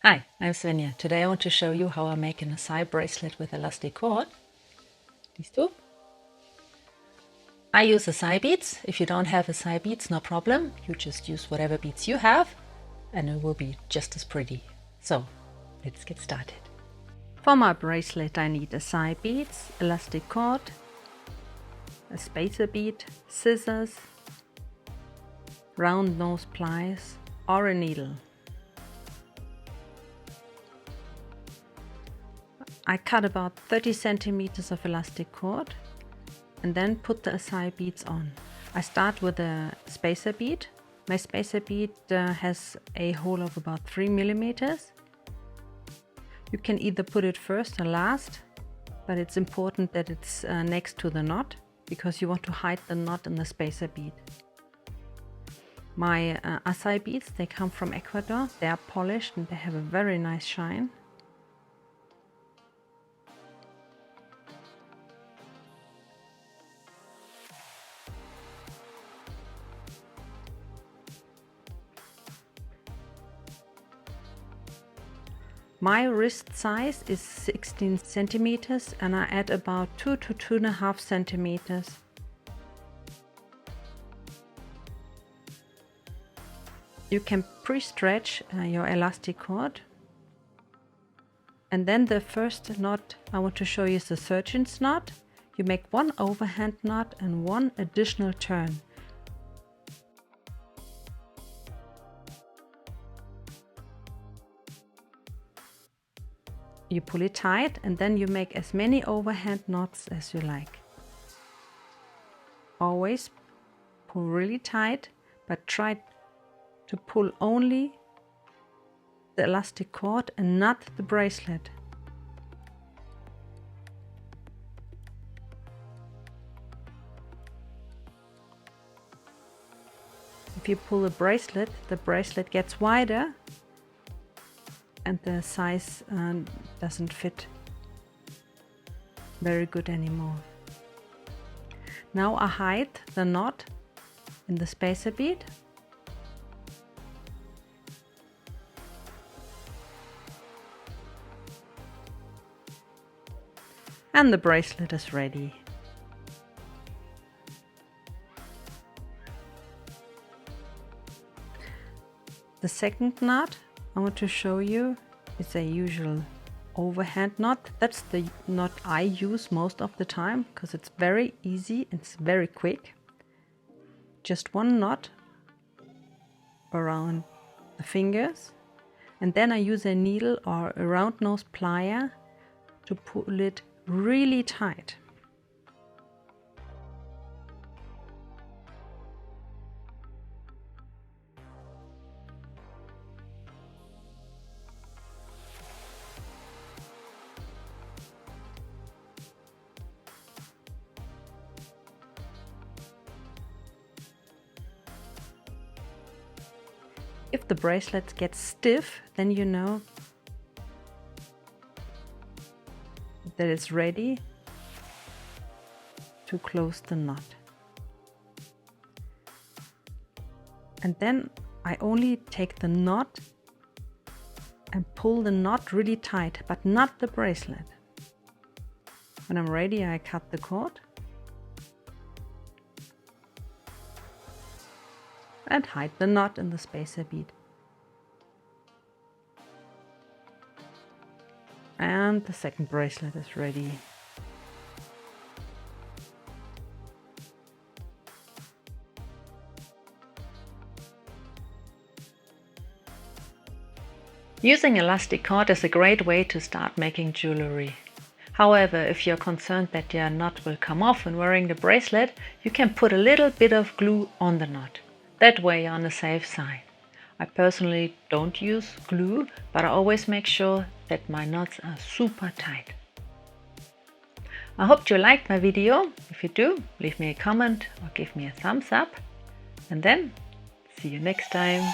Hi, I'm Svenja. Today I want to show you how I make an acai bracelet with elastic cord. These two. I use acai beads. If you don't have acai beads, no problem. You just use whatever beads you have and it will be just as pretty. So, let's get started. For my bracelet I need acai beads, elastic cord, a spacer bead, scissors, round nose pliers or a needle. I cut about 30 centimeters of elastic cord and then put the acai beads on. I start with a spacer bead. My spacer bead has a hole of about 3 millimeters. You can either put it first or last, but it's important that it's next to the knot because you want to hide the knot in the spacer bead. My acai beads, they come from Ecuador. They are polished and they have a very nice shine. My wrist size is 16 centimeters and I add about 2 to 2.5 centimeters. You can pre-stretch your elastic cord. And then the first knot I want to show you is the surgeon's knot. You make one overhand knot and one additional turn. You pull it tight and then you make as many overhand knots as you like. Always pull really tight, but try to pull only the elastic cord and not the bracelet. If you pull the bracelet gets wider and the size doesn't fit very good anymore. Now I hide the knot in the spacer bead. And the bracelet is ready. The second knot I want to show you is a usual overhand knot. That's the knot I use most of the time because it's very easy, it's very quick. Just one knot around the fingers and then I use a needle or a round nose plier to pull it really tight. If the bracelet gets stiff, then you know that it's ready to close the knot. And then I only take the knot and pull the knot really tight, but not the bracelet. When I'm ready, I cut the cord and hide the knot in the spacer bead. And the second bracelet is ready. Using elastic cord is a great way to start making jewelry. However, if you're concerned that your knot will come off when wearing the bracelet, you can put a little bit of glue on the knot. That way you're on the safe side. I personally don't use glue, but I always make sure that my knots are super tight. I hope you liked my video. If you do, leave me a comment or give me a thumbs up. And then, see you next time.